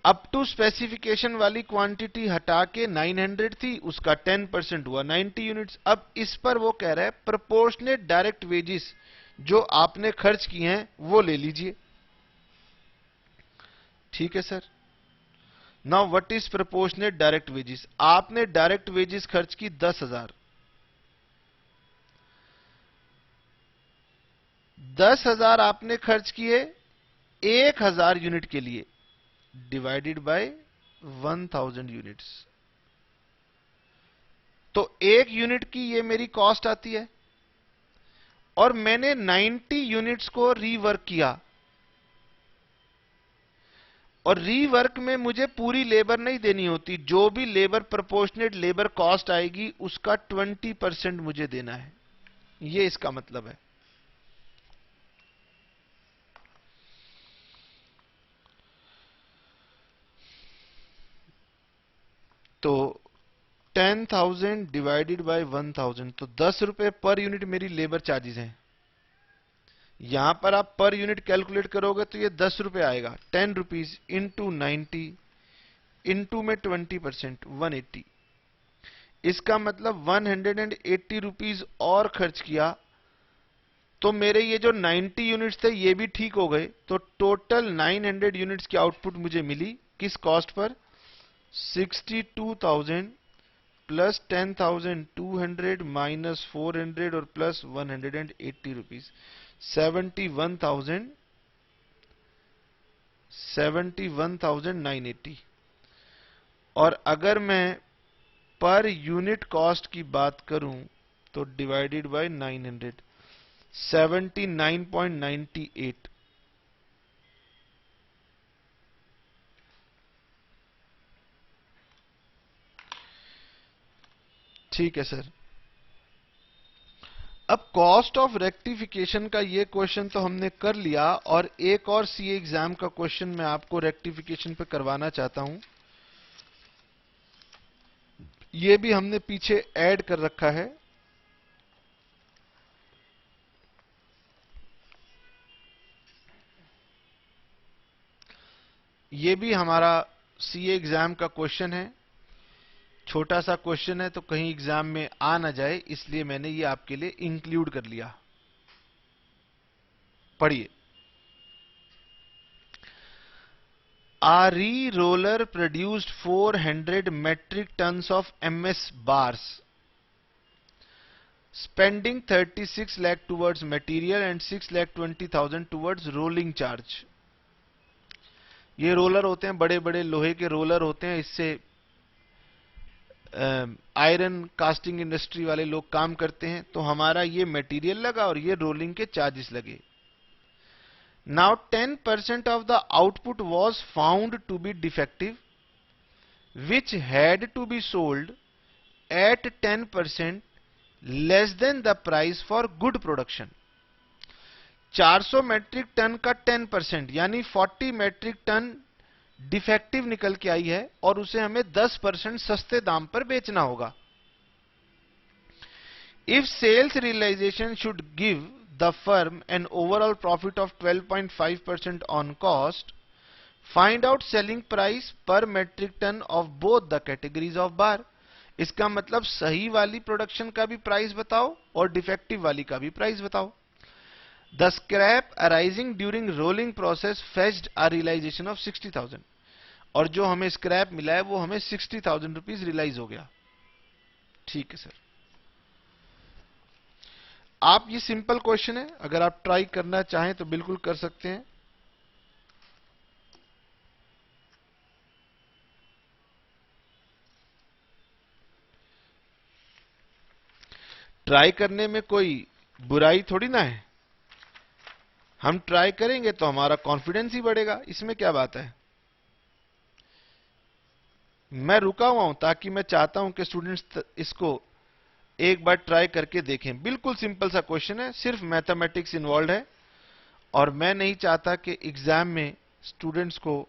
अप टू स्पेसिफिकेशन वाली क्वांटिटी हटा के 900 थी, उसका 10% हुआ 90 यूनिट्स। अब इस पर वो कह रहा है प्रोपोर्शनेट डायरेक्ट वेजेस जो आपने खर्च किए हैं वो ले लीजिए। ठीक है sir. Now what is proportionate direct wages? आपने डायरेक्ट वेजेस खर्च की 10,000, 10,000 आपने खर्च किए 1,000 यूनिट के लिए, डिवाइडेड बाय 1000 यूनिट्स। तो एक यूनिट की ये मेरी कॉस्ट आती है और मैंने 90 यूनिट्स को रीवर्क किया और रीवर्क में मुझे पूरी लेबर नहीं देनी होती, जो भी लेबर प्रोपोर्शनेट लेबर कॉस्ट आएगी उसका 20% मुझे देना है। ये इसका मतलब है। तो 10,000 डिवाइडेड बाय 1000, तो 10 रुपए पर यूनिट मेरी लेबर चार्जेस हैं। यहां पर आप पर यूनिट कैलकुलेट करोगे तो ये 10 रुपए आएगा। 10 रुपीज इंटू 90 इंटू में 20%, 180। इसका मतलब 180 रुपीज और खर्च किया तो मेरे ये जो 90 यूनिट्स थे ये भी ठीक हो गए। तो टोटल 900 यूनिट्स की आउटपुट मुझे मिली किस कॉस्ट पर? 62,000 प्लस 10,200 माइनस 400 और प्लस 180 रुपीज, 71,980। और अगर मैं पर यूनिट कॉस्ट की बात करूं तो डिवाइडेड बाय 900, 79.98। ठीक है सर। अब कॉस्ट ऑफ रेक्टिफिकेशन का ये क्वेश्चन तो हमने कर लिया, और एक और सीए एग्जाम का क्वेश्चन मैं आपको रेक्टिफिकेशन पे करवाना चाहता हूं। ये भी हमने पीछे ऐड कर रखा है। ये भी हमारा सीए एग्जाम का क्वेश्चन है। छोटा सा क्वेश्चन है, तो कहीं एग्जाम में आ ना जाए, इसलिए मैंने ये आपके लिए इंक्लूड कर लिया। पढ़िए। A re-roller produced 400 metric tons of MS bars, spending 36 lakh towards material and 6,20,000 towards rolling charge। ये रोलर होते हैं, बड़े बड़े लोहे के रोलर होते हैं। इससे आयरन कास्टिंग इंडस्ट्री वाले लोग काम करते हैं। तो हमारा ये मटेरियल लगा और ये रोलिंग के चार्जेस लगे। Now 10% of the output was found to be defective, which had to be sold at 10% less than the price for good production। 400 metric ton का 10% यानी 40 मेट्रिक टन डिफेक्टिव निकल के आई है, और उसे हमें 10% सस्ते दाम पर बेचना होगा। If sales realization should give the firm an overall profit of 12.5% on cost, find out selling price per metric ton of both the categories of bar। इसका मतलब सही वाली प्रोडक्शन का भी प्राइस बताओ और डिफेक्टिव वाली का भी प्राइस बताओ। The scrap arising during rolling process fetched a realization of 60,000। और जो हमें स्क्रैप मिला है वो हमें 60,000 रुपीज रियलाइज हो गया। ठीक है सर। आप, ये सिंपल क्वेश्चन है, अगर आप ट्राई करना चाहें तो बिल्कुल कर सकते हैं। ट्राई करने में कोई बुराई थोड़ी ना है। हम ट्राई करेंगे तो हमारा कॉन्फिडेंस ही बढ़ेगा, इसमें क्या बात है। मैं रुका हुआ हूं ताकि मैं चाहता हूं कि स्टूडेंट्स इसको एक बार ट्राई करके देखें। बिल्कुल सिंपल सा क्वेश्चन है, सिर्फ मैथमेटिक्स इन्वॉल्व है, और मैं नहीं चाहता कि एग्जाम में स्टूडेंट्स को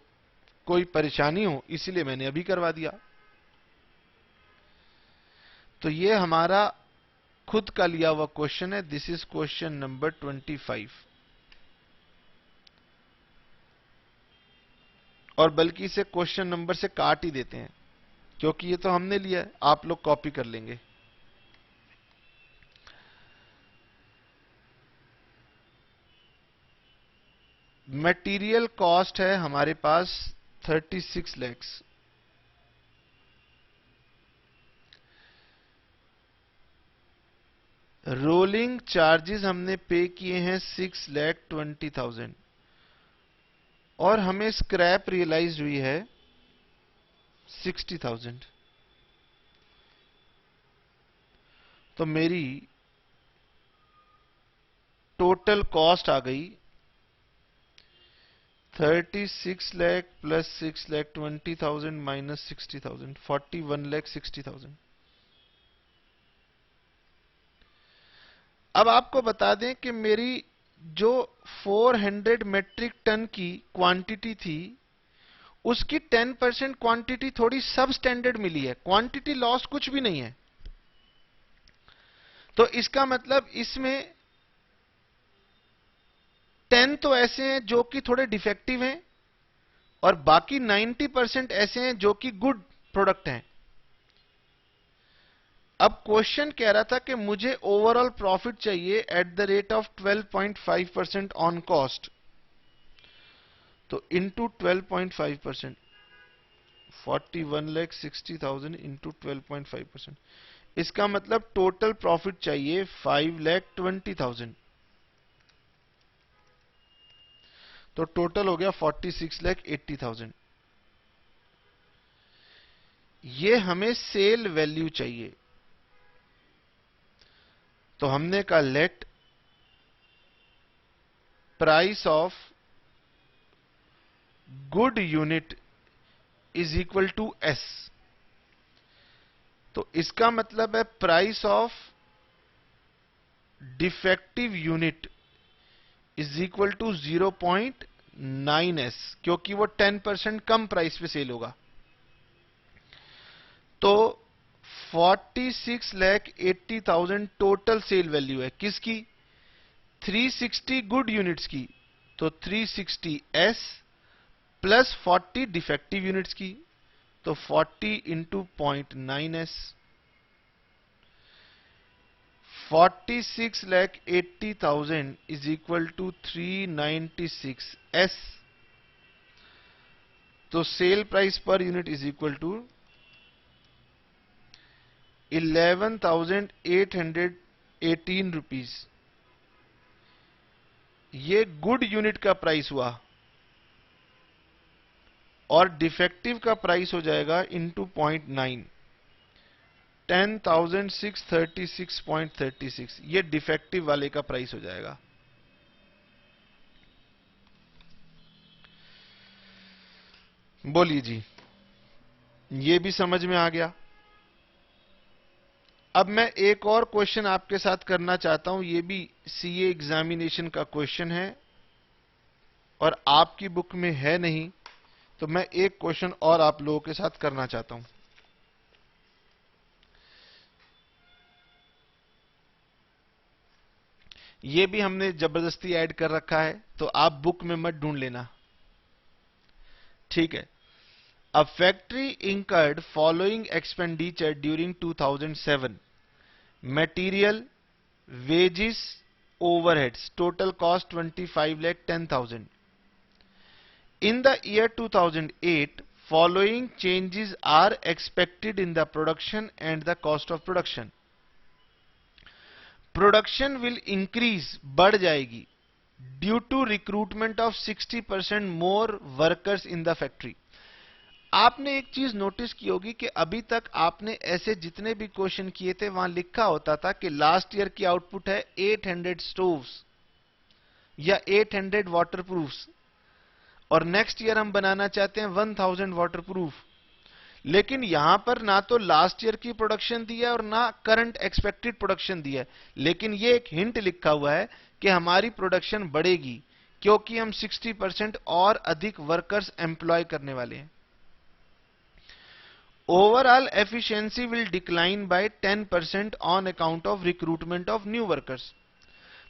कोई परेशानी हो, इसीलिए मैंने अभी करवा दिया। तो ये हमारा खुद का लिया हुआ क्वेश्चन है। This is question number 25। और बल्कि इसे क्वेश्चन नंबर से काट ही देते हैं, क्योंकि ये तो हमने लिया है, आप लोग कॉपी कर लेंगे। मटेरियल कॉस्ट है हमारे पास 36 lakhs। रोलिंग चार्जेस हमने पे किए हैं 6,20,000, और हमें स्क्रैप रियलाइज हुई है 60,000। तो मेरी टोटल कॉस्ट आ गई 36 lakh प्लस 6,20,000 माइनस 60,000, 41,60,000। अब आपको बता दें कि मेरी जो 400 मेट्रिक टन की क्वांटिटी थी, उसकी 10% क्वांटिटी थोड़ी सब स्टैंडर्ड मिली है। क्वांटिटी लॉस कुछ भी नहीं है। तो इसका मतलब इसमें 10 तो ऐसे हैं जो कि थोड़े डिफेक्टिव हैं, और बाकी 90% ऐसे हैं जो कि गुड प्रोडक्ट हैं। अब क्वेश्चन कह रहा था कि मुझे ओवरऑल प्रॉफिट चाहिए eight the rate of 12.5% on cost. तो इंटू 12.5%, 41,60,000 इंटू 12.5%, इसका मतलब टोटल प्रॉफिट चाहिए 5,20,000। तो टोटल हो गया 46,80,000। ये हमें सेल वैल्यू चाहिए। तो हमने कहा let price of good unit is equal to S. तो इसका मतलब है price of defective unit is equal to 0.9s, क्योंकि वो 10% कम प्राइस पे सेल होगा। तो 46,80,000 टोटल सेल वैल्यू है किसकी? 360 गुड यूनिट्स की। तो 360s प्लस 40 डिफेक्टिव यूनिट्स की। तो 40 into 0.9s, 46,80,000 is equal to 396s। तो sale price per unit is equal to 11,818 rupees. ये गुड यूनिट का प्राइस हुआ और डिफेक्टिव का प्राइस हो जाएगा इंटू 0.9, 10,636.36। ये डिफेक्टिव वाले का प्राइस हो जाएगा। बोलिए जी, ये भी समझ में आ गया। अब मैं एक और क्वेश्चन आपके साथ करना चाहता हूं। ये भी सीए एग्जामिनेशन का क्वेश्चन है और आपकी बुक में है नहीं, तो मैं एक क्वेश्चन और आप लोगों के साथ करना चाहता हूं। ये भी हमने जबरदस्ती ऐड कर रखा है, तो आप बुक में मत ढूंढ लेना, ठीक है। A factory incurred following expenditure during 2007: material, wages, overheads, total cost 25,10,000. In the year 2008, following changes are expected in the production and the cost of production. Production will increase, बढ़ जाएगी, due to recruitment of 60% more workers in the factory. आपने एक चीज notice की होगी कि अभी तक आपने ऐसे जितने भी क्वेश्चन किए थे वहां लिखा होता था कि लास्ट ईयर की आउटपुट है 800 स्टोव्स या 800 वाटरप्रूफ्स और नेक्स्ट ईयर हम बनाना चाहते हैं 1000 वाटरप्रूफ। लेकिन यहां पर ना तो लास्ट ईयर की प्रोडक्शन दी है और ना करंट एक्सपेक्टेड प्रोडक्शन दी है, लेकिन ये एक हिंट लिखा हुआ है कि हमारी प्रोडक्शन बढ़ेगी क्योंकि हम 60% और अधिक वर्कर्स एम्प्लॉय करने वाले हैं। Overall efficiency will decline by 10% on account of recruitment of new workers.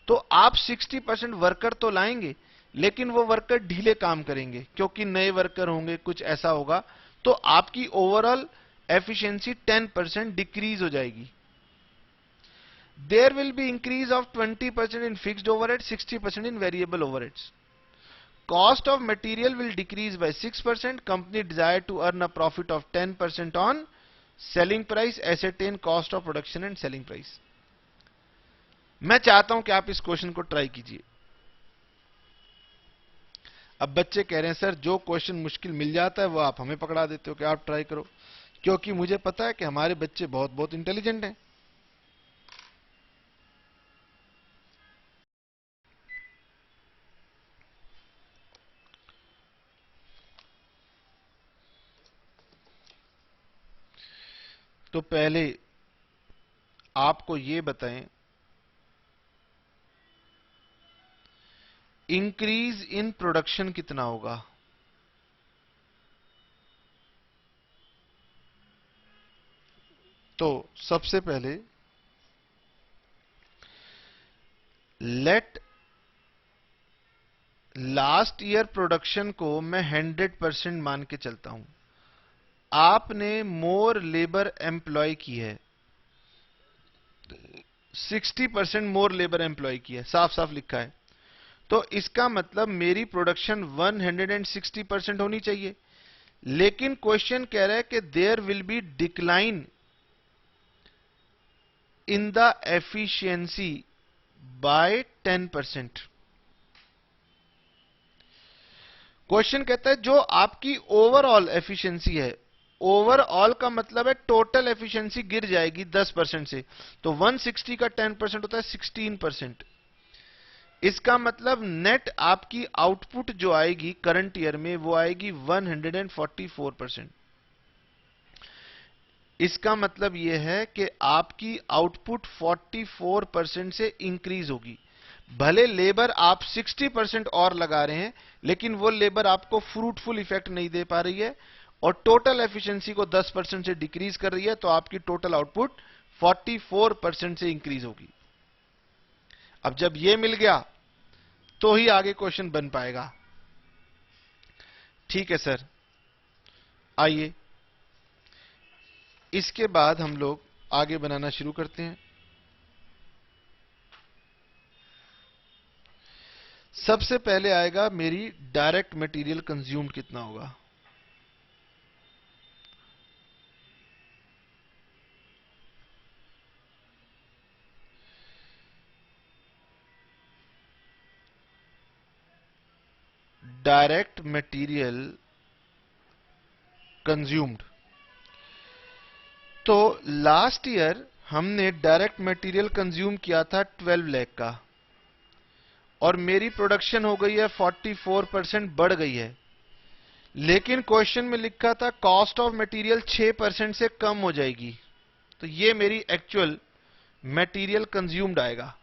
तो आप 60% वर्कर तो लाएंगे, लेकिन वो वर्कर ढीले काम करेंगे क्योंकि नए वर्कर होंगे, कुछ ऐसा होगा, तो आपकी ओवरऑल एफिशिएंसी 10% डिक्रीज हो जाएगी। There will be increase of 20% in fixed overhead, 60% in variable overheads. Cost of material will decrease by 6%. Company desire to earn a profit of 10% on selling price. Ascertain cost of production and selling price. मैं चाहता हूं कि आप इस question को try कीजिए। अब बच्चे कह रहे हैं सर जो क्वेश्चन मुश्किल मिल जाता है वो आप हमें पकड़ा देते हो कि आप ट्राई करो, क्योंकि मुझे पता है कि हमारे बच्चे बहुत बहुत इंटेलिजेंट हैं। तो पहले आपको ये बताएं, इंक्रीज इन प्रोडक्शन कितना होगा? तो सबसे पहले लेट लास्ट ईयर प्रोडक्शन को मैं 100% मान के चलता हूं। आपने मोर लेबर एम्प्लॉय की है, 60% मोर लेबर एम्प्लॉय की है, साफ साफ लिखा है। तो इसका मतलब मेरी प्रोडक्शन 160% होनी चाहिए, लेकिन क्वेश्चन कह रहा है कि there will be decline in the efficiency by 10%। Question कहता है जो आपकी ओवरऑल एफिशिएंसी है ओवरऑल का मतलब है टोटल एफिशिएंसी गिर जाएगी 10% से, तो 160 का 10% होता है 16%। इसका मतलब नेट आपकी आउटपुट जो आएगी करंट ईयर में वो आएगी 144%। इसका मतलब यह है कि आपकी आउटपुट 44% से इंक्रीज होगी। भले लेबर आप 60% और लगा रहे हैं, लेकिन वो लेबर आपको फ्रूटफुल इफेक्ट नहीं दे पा रही है और टोटल एफिशिएंसी को 10% से डिक्रीज कर रही है, तो आपकी टोटल आउटपुट 44% से इंक्रीज होगी। अब जब ये मिल गया तो ही आगे क्वेश्चन बन पाएगा। ठीक है सर, आइए इसके बाद हम लोग आगे बनाना शुरू करते हैं। सबसे पहले आएगा मेरी डायरेक्ट मटेरियल कंज्यूम्ड कितना होगा। Direct material consumed. तो लास्ट ईयर हमने डायरेक्ट मटेरियल कंज्यूम किया था 12 लाख का, और मेरी प्रोडक्शन हो गई है 44% बढ़ गई है, लेकिन क्वेश्चन में लिखा था कॉस्ट ऑफ मटेरियल 6% से कम हो जाएगी, तो ये मेरी एक्चुअल मटेरियल कंज्यूम्ड आएगा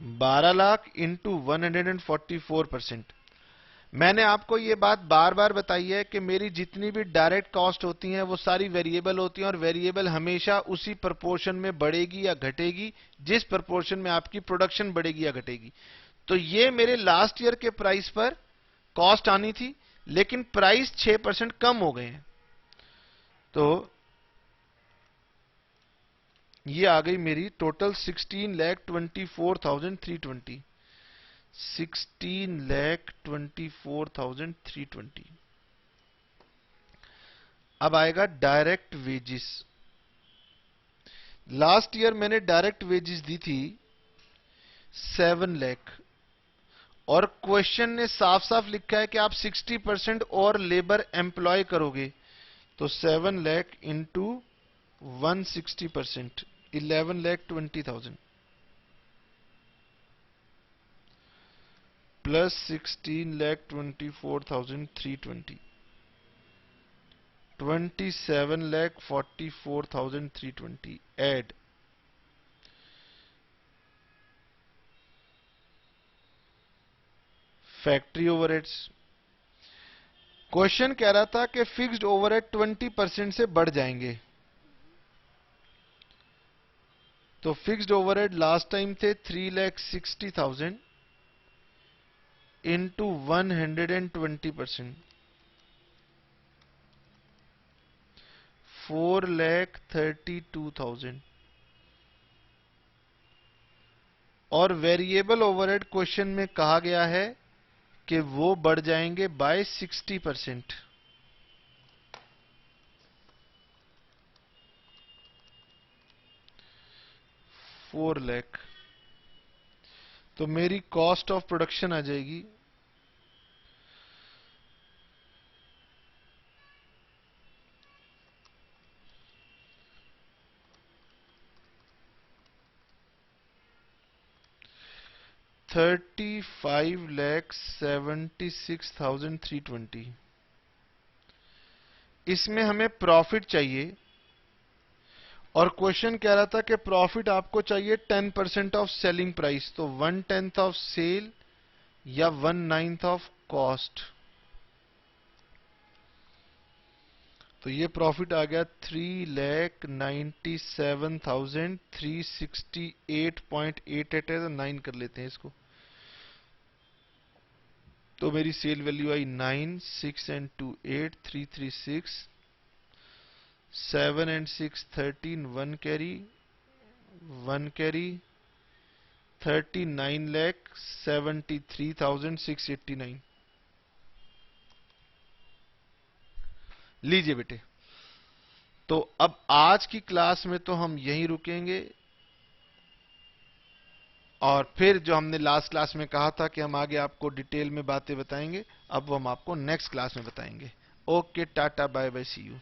12 लाख इंटू 144%। मैंने आपको ये बात बार बार बताई है कि मेरी जितनी भी डायरेक्ट कॉस्ट होती हैं वो सारी वेरिएबल होती हैं, और वेरिएबल हमेशा उसी प्रोपोर्शन में बढ़ेगी या घटेगी जिस प्रोपोर्शन में आपकी प्रोडक्शन बढ़ेगी या घटेगी। तो ये मेरे लास्ट ईयर के प्राइस पर कॉस्ट आनी थी, लेकिन प्राइस 6% कम हो गए हैं, तो ये आ गई मेरी टोटल 16,24,320। 16,24,320। अब आएगा डायरेक्ट वेजिस। लास्ट ईयर मैंने डायरेक्ट वेजिस दी थी 7 लाख, और क्वेश्चन ने साफ साफ लिखा है कि आप 60% और लेबर एम्प्लॉय करोगे, तो 7 lakh into 160%, 11,20,000 plus 16,24,320, 27,44,320 add factory overheads. Question कह रहा था कि फिक्स्ड ओवरहेड 20% से बढ़ जाएंगे, तो फिक्स्ड ओवरहेड लास्ट टाइम थे 3,60,000 इंटू 120%, 4,32,000, और वेरिएबल ओवरहेड क्वेश्चन में कहा गया है कि वो बढ़ जाएंगे बाय 60%, 4 लाख। तो मेरी कॉस्ट ऑफ प्रोडक्शन आ जाएगी 35,76,320। इसमें हमें प्रॉफिट चाहिए, और क्वेश्चन कह रहा था कि प्रॉफिट आपको चाहिए 10% ऑफ सेलिंग प्राइस, तो 1/10 ऑफ सेल या 1/9 ऑफ कॉस्ट। तो ये प्रॉफिट आ गया 3,97,368.88 है, तो 9 कर लेते हैं इसको। तो मेरी सेल वैल्यू आई 9, 6 एंड 2 8, 336, 7 एंड 6 13, 1 कैरी 1 कैरी 39,73,689। लीजिए बेटे, तो अब आज की क्लास में तो हम यहीं रुकेंगे, और फिर जो हमने लास्ट क्लास में कहा था कि हम आगे आपको डिटेल में बातें बताएंगे, अब वो हम आपको नेक्स्ट क्लास में बताएंगे। Okay, tata, bye bye, see you.